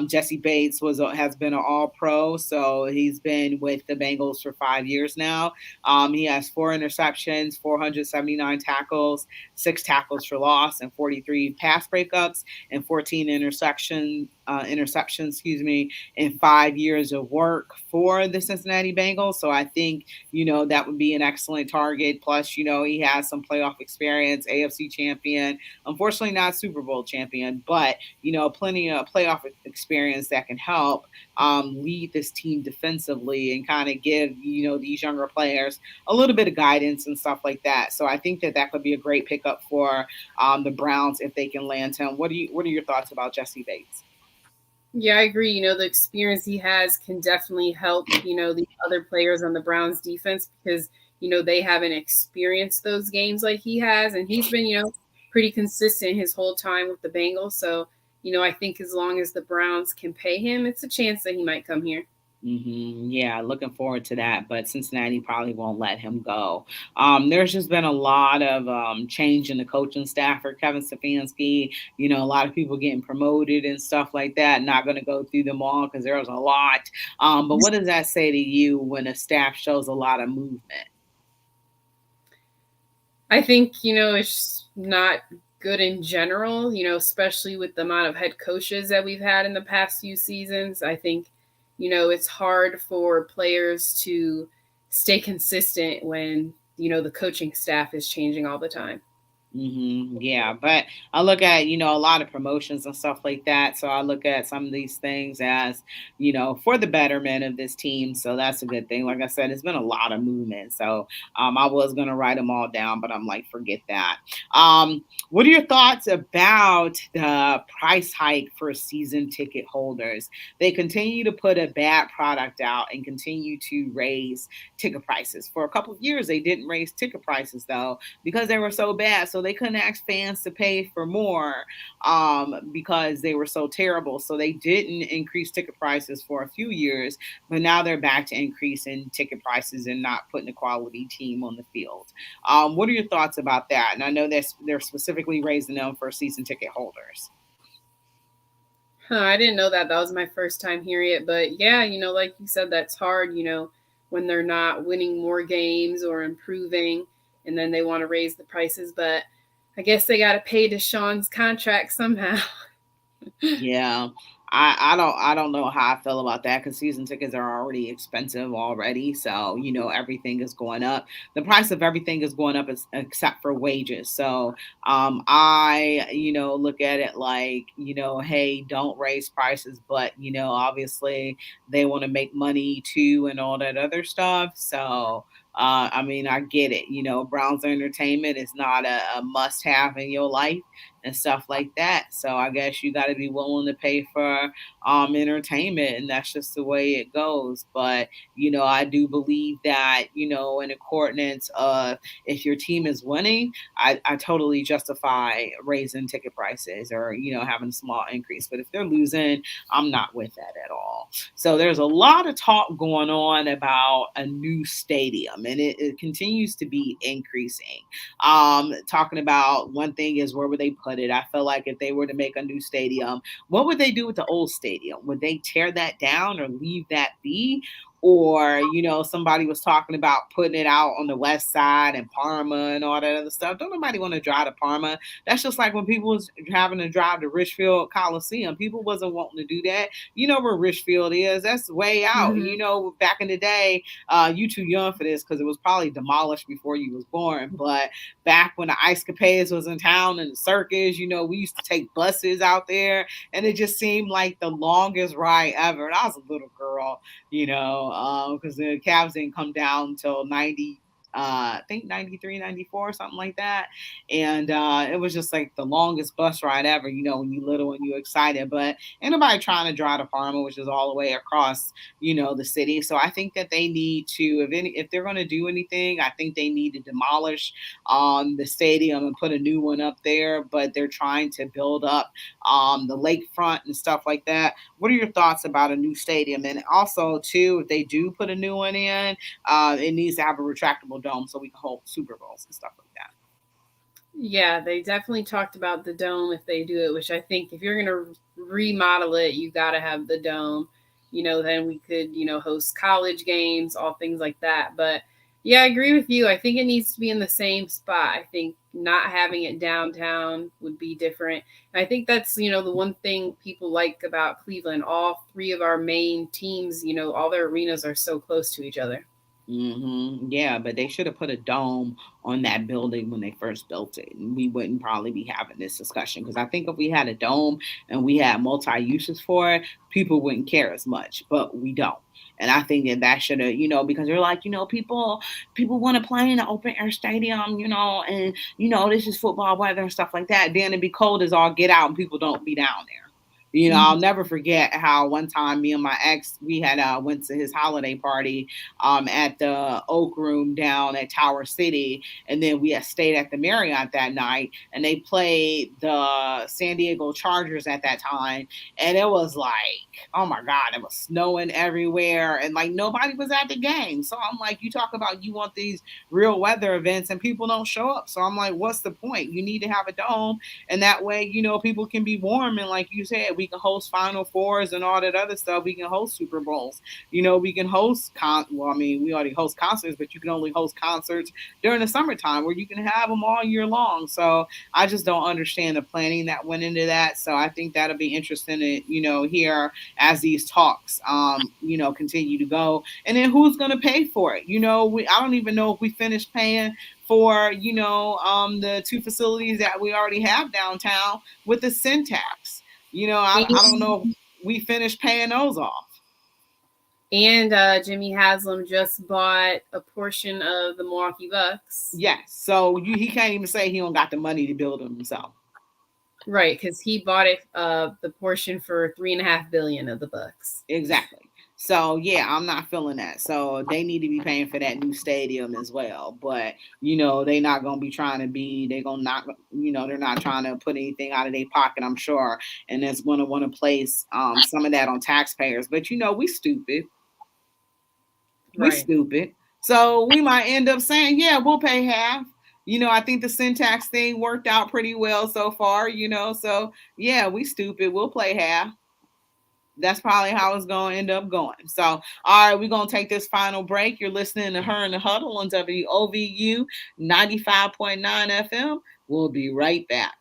Jesse Bates has been an All-Pro, so he's been with the Bengals for 5 years now. He has 4 interceptions, 479 tackles, 6 tackles for loss, and 43 pass breakups, and 14 interceptions, in 5 years of work for the Cincinnati Bengals. So I think, that would be an excellent target. Plus, he has some playoff experience, AFC champion, unfortunately not Super Bowl champion, but, plenty of playoff experience that can help lead this team defensively and kind of give, these younger players a little bit of guidance and stuff like that. So I think that could be a great pickup for the Browns if they can land him. What are your thoughts about Jesse Bates? Yeah, I agree. The experience he has can definitely help, the other players on the Browns defense because, they haven't experienced those games like he has. And he's been, pretty consistent his whole time with the Bengals. So, I think as long as the Browns can pay him, it's a chance that he might come here. Yeah, looking forward to that, but Cincinnati probably won't let him go. There's just been a lot of change in the coaching staff for Kevin Stefanski. A lot of people getting promoted and stuff like that. Not going to go through them all because there's a lot. But what does that say to you when a staff shows a lot of movement? I think, it's not good in general, especially with the amount of head coaches that we've had in the past few seasons. I think, it's hard for players to stay consistent when, the coaching staff is changing all the time. Yeah, but I look at, a lot of promotions and stuff like that. So I look at some of these things as, for the betterment of this team. So that's a good thing. Like I said, it's been a lot of movement. So I was going to write them all down, but I'm like, forget that. What are your thoughts about the price hike for season ticket holders? They continue to put a bad product out and continue to raise ticket prices. For a couple of years, they didn't raise ticket prices, though, because they were so bad. So they couldn't ask fans to pay for more because they were so terrible. So they didn't increase ticket prices for a few years, but now they're back to increasing ticket prices and not putting a quality team on the field. What are your thoughts about that? And I know they're specifically raising them for season ticket holders. I didn't know that. That was my first time hearing it. But yeah, like you said, that's hard, when they're not winning more games or improving and then they want to raise the prices. But I guess they got to pay Deshaun's contract somehow. Yeah. I don't know how I feel about that because season tickets are already expensive already. So, everything is going up. The price of everything is going up except for wages. So I, look at it like, hey, don't raise prices, but obviously they want to make money too and all that other stuff. So I mean, I get it. Browns entertainment is not a must have in your life and stuff like that. So I guess you got to be willing to pay for entertainment, and that's just the way it goes. But I do believe that in accordance of if your team is winning, I totally justify raising ticket prices or having a small increase. But if they're losing, I'm not with that at all. So there's a lot of talk going on about a new stadium, and it continues to be increasing. Talking about one thing is where would they put it? I feel like if they were to make a new stadium, what would they do with the old stadium? Would they tear that down or leave that be? Or, somebody was talking about putting it out on the west side and Parma and all that other stuff. Don't nobody want to drive to Parma. That's just like when people was having to drive to Richfield Coliseum. People wasn't wanting to do that. You know where Richfield is. That's way out. Mm-hmm. Back in the day, you too young for this because it was probably demolished before you was born. But back when the Ice Capades was in town and the circus, we used to take buses out there, and it just seemed like the longest ride ever. And I was a little girl, because the Cavs didn't come down until 90. I think 93, 94, something like that. And it was just like the longest bus ride ever, when you little and you excited. But ain't nobody trying to drive to Parma, which is all the way across, the city. So I think that they need to, if they're going to do anything, I think they need to demolish the stadium and put a new one up there. But they're trying to build up the lakefront and stuff like that. What are your thoughts about a new stadium? And also, too, if they do put a new one in, it needs to have a retractable dome so we can hold Super Bowls and stuff like that. Yeah, they definitely talked about the dome if they do it, which I think if you're going to remodel it, you got to have the dome. Then we could, host college games, all things like that. But yeah, I agree with you. I think it needs to be in the same spot. I think not having it downtown would be different. And I think that's, the one thing people like about Cleveland. All three of our main teams, all their arenas are so close to each other. Yeah, but they should have put a dome on that building when they first built it, and we wouldn't probably be having this discussion. Because I think if we had a dome and we had multi uses for it, people wouldn't care as much. But we don't, and I think that should have, because they're like, people want to play in an open air stadium, and this is football weather and stuff like that. Then it'd be cold as all get out, and people don't be down there. You know, I'll never forget how one time me and my ex, we had went to his holiday party at the Oak Room down at Tower City, and then we had stayed at the Marriott that night, and they played the San Diego Chargers at that time, and it was like, oh my God, it was snowing everywhere, and like nobody was at the game. So I'm like, you talk about you want these real weather events, and people don't show up. So I'm like, what's the point? You need to have a dome, and that way, you know, people can be warm, and like you said, we can host Final Fours and all that other stuff. We can host Super Bowls. You know, we can host well, I mean, we already host concerts, but you can only host concerts during the summertime where you can have them all year long. So I just don't understand the planning that went into that. So I think that'll be interesting to, you know, hear as these talks, you know, continue to go. And then who's going to pay for it? You know, I don't even know if we finished paying for, you know, the two facilities that we already have downtown with the syntax. You know, I don't know if we finished paying those off. And Jimmy Haslam just bought a portion of the Milwaukee Bucks. Yes. So he can't even say he don't got the money to build them himself. Right, because he bought it the portion for $3.5 billion of the Bucks. Exactly. So yeah, I'm not feeling that. So they need to be paying for that new stadium as well. But you know, they're not gonna be trying to be. They're gonna not. You know, they're not trying to put anything out of their pocket. I'm sure, and it's gonna want to place some of that on taxpayers. But you know, we stupid. We stupid. So we might end up saying, yeah, we'll pay half. You know, I think the syntax thing worked out pretty well so far, you know. So yeah, we stupid. We'll play half. That's probably how it's going to end up going. So, all right, we're going to take this final break. You're listening to Her in the Huddle on WOVU 95.9 FM. We'll be right back.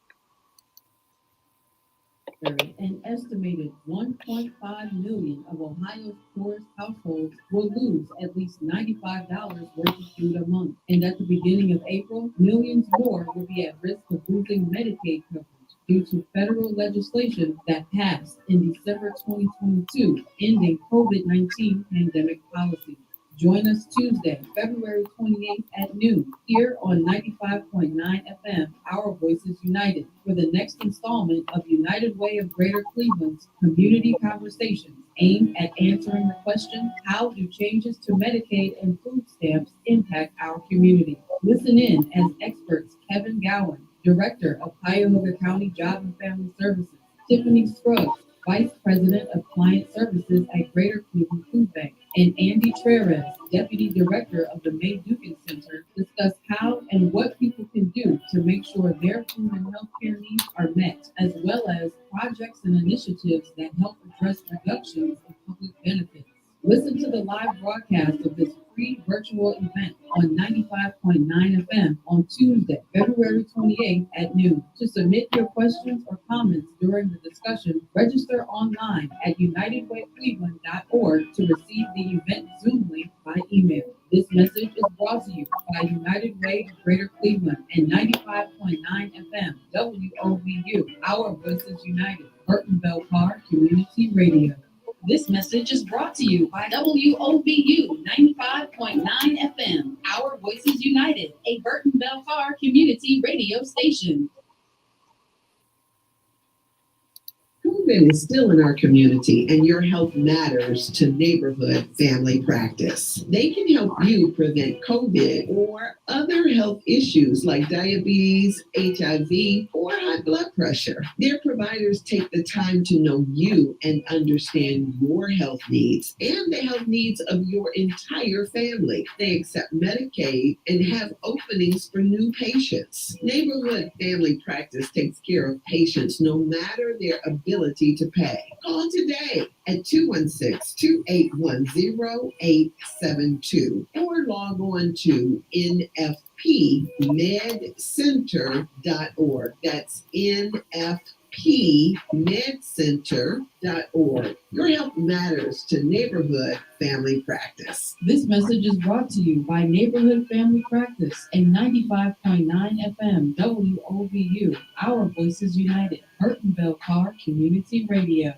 An estimated 1.5 million of Ohio's poorest households will lose at least $95 worth of food a month. And at the beginning of April, millions more will be at risk of losing Medicaid coverage due to federal legislation that passed in December 2022, ending COVID-19 pandemic policies. Join us Tuesday, February 28th at noon, here on 95.9 FM, Our Voices United, for the next installment of United Way of Greater Cleveland's Community Conversations, aimed at answering the question, how do changes to Medicaid and food stamps impact our community? Listen in as experts Kevin Gowan, Director of Cuyahoga County Job and Family Services, Tiffany Scruggs, Vice President of Client Services at Greater Cleveland Food Bank, and Andy Treres, Deputy Director of the May Dugan Center, discuss how and what people can do to make sure their food and healthcare needs are met, as well as projects and initiatives that help address reductions in public benefits. Listen to the live broadcast of this free virtual event on 95.9 FM on Tuesday, February 28th at noon. To submit your questions or comments during the discussion, register online at unitedwaycleveland.org to receive the event Zoom link by email. This message is brought to you by United Way of Greater Cleveland and 95.9 FM WOVU, Our Voices United, Burton Bell Carr Community Radio. This message is brought to you by WOVU 95.9 FM, Our Voices United, a Burton Bell Carr community radio station. COVID is still in our community, and your health matters to Neighborhood Family Practice. They can help you prevent COVID or other health issues like diabetes, HIV, or high blood pressure. Their providers take the time to know you and understand your health needs and the health needs of your entire family. They accept Medicaid and have openings for new patients. Neighborhood Family Practice takes care of patients no matter their ability to pay. Call today at 216-2810-872 or log on to nfpmedcenter.org. That's nfpmedcenter.org. Your health matters to Neighborhood Family Practice. This message is brought to you by Neighborhood Family Practice and 95.9 FM WOVU, Our Voices United, Burton Bell Carr Community Radio.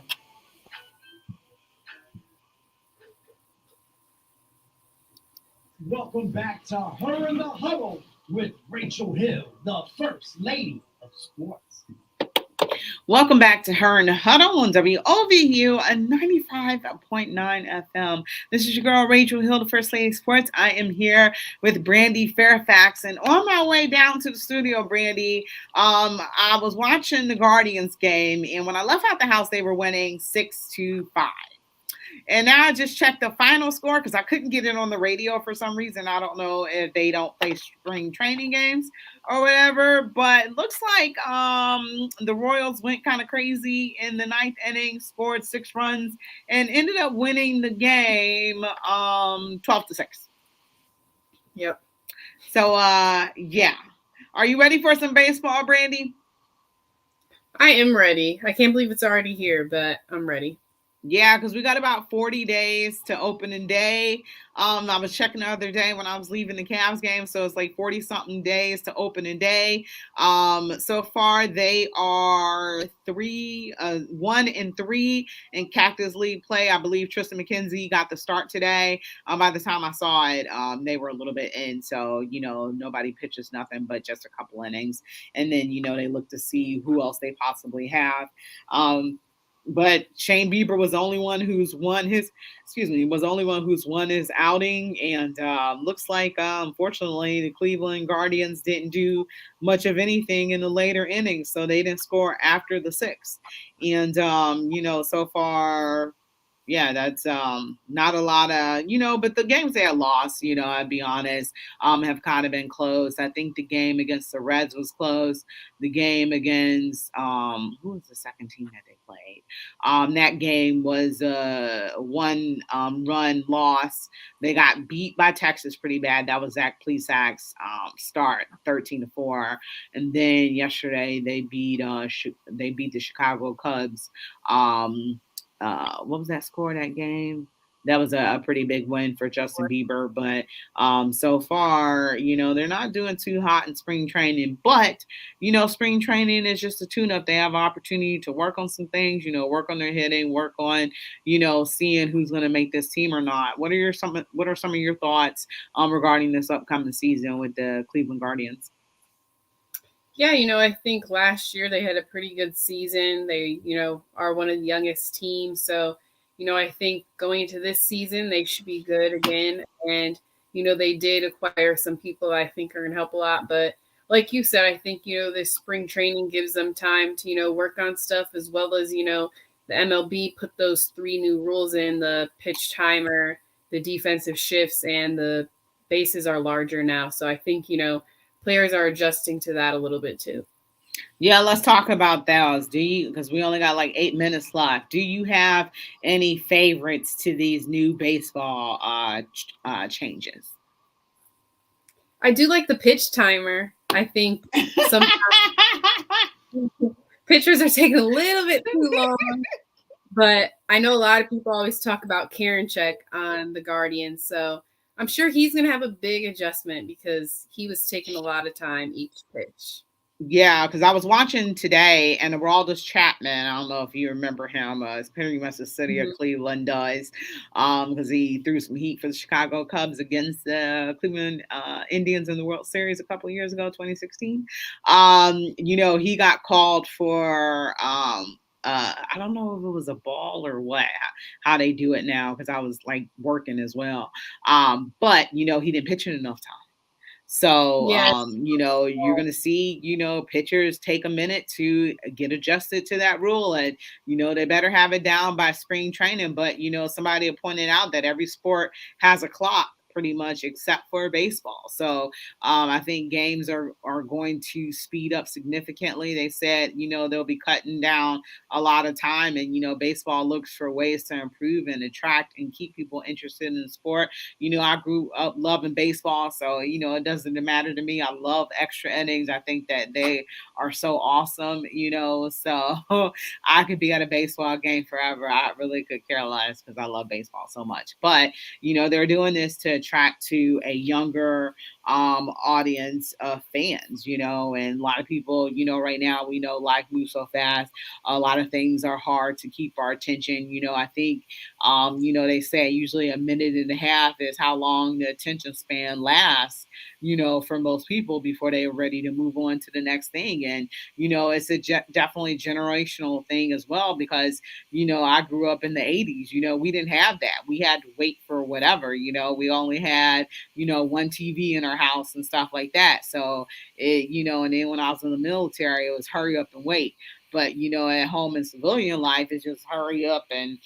Welcome back to Her in the Huddle with Rachel Hill, the First Lady of Sports. Welcome back to Her and Huddle on WOVU and 95.9 FM. This is your girl, Rachel Hill, the First Lady of Sports. I am here with Brandy Fairfax. And on my way down to the studio, Brandy, I was watching the Guardians game. And when I left out the house, they were winning 6-5. And now I just checked the final score because I couldn't get it on the radio for some reason. I don't know if they don't play spring training games or whatever, but it looks like the Royals went kind of crazy in the ninth inning, scored 6 runs, and ended up winning the game 12-6. Yep. So yeah. Are you ready for some baseball, Brandy? I am ready. I can't believe it's already here, but I'm ready. Yeah, because we got about 40 days to opening day. I was checking the other day when I was leaving the Cavs game, so it's like 40-something days to opening day. So far they are 1-3 in Cactus League play. I believe Tristan McKenzie got the start today. By the time I saw it, they were a little bit in, so nobody pitches nothing but just a couple innings, and then they look to see who else they possibly have. But Shane Bieber was the only one who's won his outing, and looks like unfortunately the Cleveland Guardians didn't do much of anything in the later innings, so they didn't score after the 6th. And so far, yeah, that's not a lot of but the games they had lost, I'd be honest, have kind of been close. I think the game against the Reds was close. The game against who was the second team that they played? That game was a 1-run loss. They got beat by Texas pretty bad. That was Zach Plesac's start, 13-4. And then yesterday they beat the Chicago Cubs. What was that score of that game? That was a pretty big win for Justin Bieber. But so far, they're not doing too hot in spring training. But, spring training is just a tune-up. They have an opportunity to work on some things, work on their hitting, work on, seeing who's going to make this team or not. What are some of your thoughts regarding this upcoming season with the Cleveland Guardians? Yeah, I think last year they had a pretty good season. They, are one of the youngest teams. So, I think going into this season, they should be good again. And, they did acquire some people I think are going to help a lot. But like you said, I think, this spring training gives them time to, work on stuff, as well as, the MLB put those 3 new rules in: the pitch timer, the defensive shifts, and the bases are larger now. So I think, players are adjusting to that a little bit too. Yeah, let's talk about those. Because we only got like 8 minutes left. Do you have any favorites to these new baseball changes? I do like the pitch timer. I think sometimes pitchers are taking a little bit too long. But I know a lot of people always talk about Karinchak on the Guardians, so I'm sure he's going to have a big adjustment because he was taking a lot of time each pitch. Yeah, because I was watching today, and Aroldis Chapman, I don't know if you remember him, it's pretty much the city of Cleveland does, because he threw some heat for the Chicago Cubs against the Cleveland Indians in the World Series a couple of years ago, 2016. He got called for I don't know if it was a ball or what, how they do it now, because I was like working as well. But he didn't pitch in enough time. So, yes. You're going to see, pitchers take a minute to get adjusted to that rule, and, they better have it down by spring training. But, somebody pointed out that every sport has a clock, pretty much, except for baseball. So I think games are going to speed up significantly. They said, they'll be cutting down a lot of time, and, baseball looks for ways to improve and attract and keep people interested in the sport. I grew up loving baseball, so, it doesn't matter to me. I love extra innings. I think that they are so awesome, so I could be at a baseball game forever. I really could care less because I love baseball so much. But, they're doing this to attract to a younger audience of fans, and a lot of people, right now we know life moves so fast. A lot of things are hard to keep our attention. I think, they say usually a minute and a half is how long the attention span lasts, for most people before they're ready to move on to the next thing. And, it's a definitely generational thing as well, because, I grew up in the 80s, we didn't have that. We had to wait for whatever, we only had, one TV in our house and stuff like that. So and then when I was in the military, it was hurry up and wait. But, at home in civilian life, it's just hurry up and,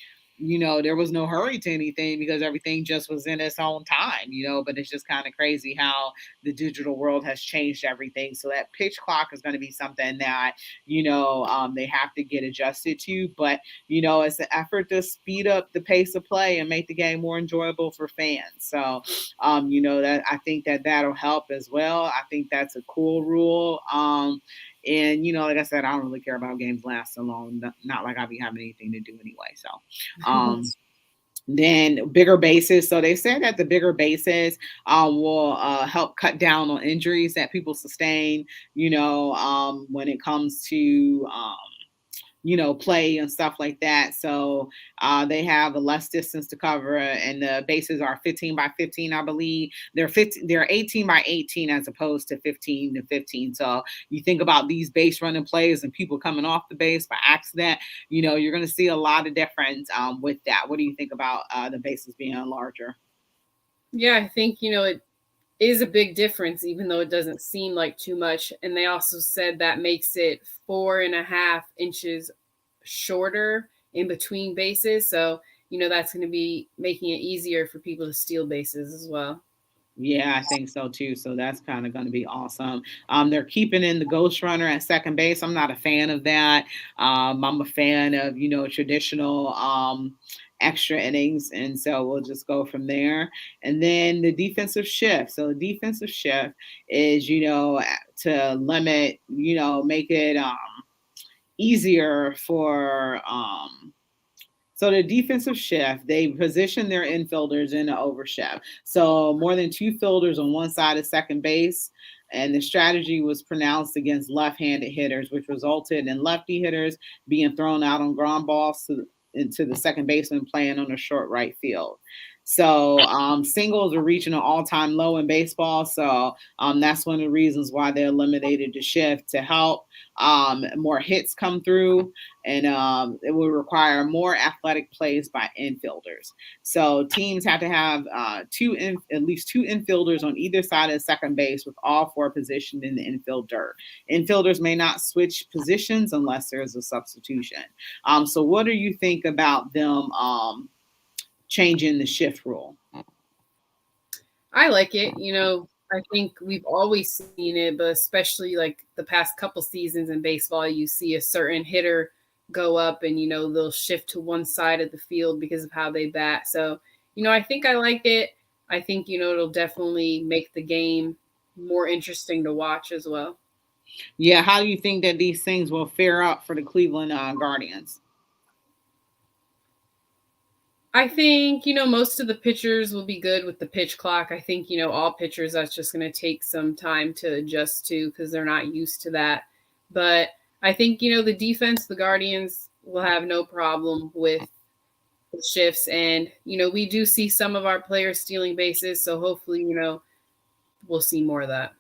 there was no hurry to anything because everything just was in its own time, but it's just kind of crazy how the digital world has changed everything. So that pitch clock is going to be something that, they have to get adjusted to. But, it's an effort to speed up the pace of play and make the game more enjoyable for fans. So, that I think that that'll help as well. I think that's a cool rule. And like I said, I don't really care about games lasting long. Not like I'll be having anything to do anyway. So, then bigger bases. So they said that the bigger bases will help cut down on injuries that people sustain. When it comes to play and stuff like that. So they have a less distance to cover, and the bases are 15 by 15, I believe. They're 18 by 18 as opposed to 15 to 15. So you think about these base running plays and people coming off the base by accident, you're going to see a lot of difference with that. What do you think about the bases being larger? Yeah, I think, it is a big difference, even though it doesn't seem like too much. And they also said that makes it 4.5 inches shorter in between bases. So, that's going to be making it easier for people to steal bases as well. Yeah, I think so too. So that's kind of going to be awesome. They're keeping in the ghost runner at second base. I'm not a fan of that. I'm a fan of, traditional extra innings. And so we'll just go from there. And then the defensive shift. So the defensive shift is, to limit, make it easier for so the defensive shift, they position their infielders in the overshift. So more than two fielders on one side of second base. And the strategy was pronounced against left-handed hitters, which resulted in lefty hitters being thrown out on ground balls into the second baseman playing on the short right field. So singles are reaching an all-time low in baseball. So that's one of the reasons why they eliminated the shift, to help more hits come through, and it will require more athletic plays by infielders. So teams have to have at least two infielders on either side of second base, with all four positioned in the infield dirt. Infielders may not switch positions unless there is a substitution. So what do you think about them changing the shift rule? I like it. I think we've always seen it, but especially like the past couple seasons in baseball, you see a certain hitter go up and, they'll shift to one side of the field because of how they bat. So, I think I like it. I think, it'll definitely make the game more interesting to watch as well. Yeah. How do you think that these things will fare out for the Cleveland Guardians? I think, most of the pitchers will be good with the pitch clock. I think, all pitchers, that's just going to take some time to adjust to because they're not used to that. But I think, the defense, the Guardians will have no problem with the shifts. And, we do see some of our players stealing bases. So hopefully, we'll see more of that.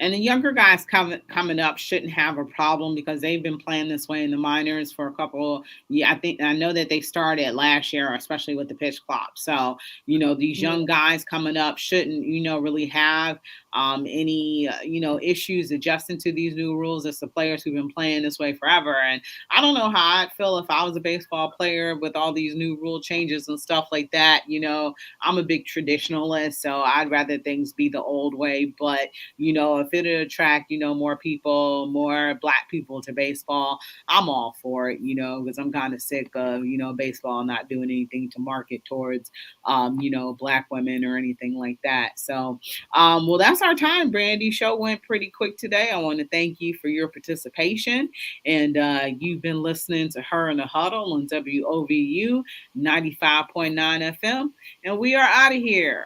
And the younger guys coming up shouldn't have a problem because they've been playing this way in the minors for a couple. Yeah, I know that they started last year, especially with the pitch clock. So, these young guys coming up shouldn't, really have any, issues adjusting to these new rules. It's the players who've been playing this way forever. And I don't know how I'd feel if I was a baseball player with all these new rule changes and stuff like that. I'm a big traditionalist, so I'd rather things be the old way. But, if it'll attract, more people, more Black people to baseball, I'm all for it, because I'm kind of sick of, baseball not doing anything to market towards, Black women or anything like that. So, well, that's our time, Brandy. Show went pretty quick today. I want to thank you for your participation. And you've been listening to Her in the Huddle on WOVU 95.9 FM. And we are out of here.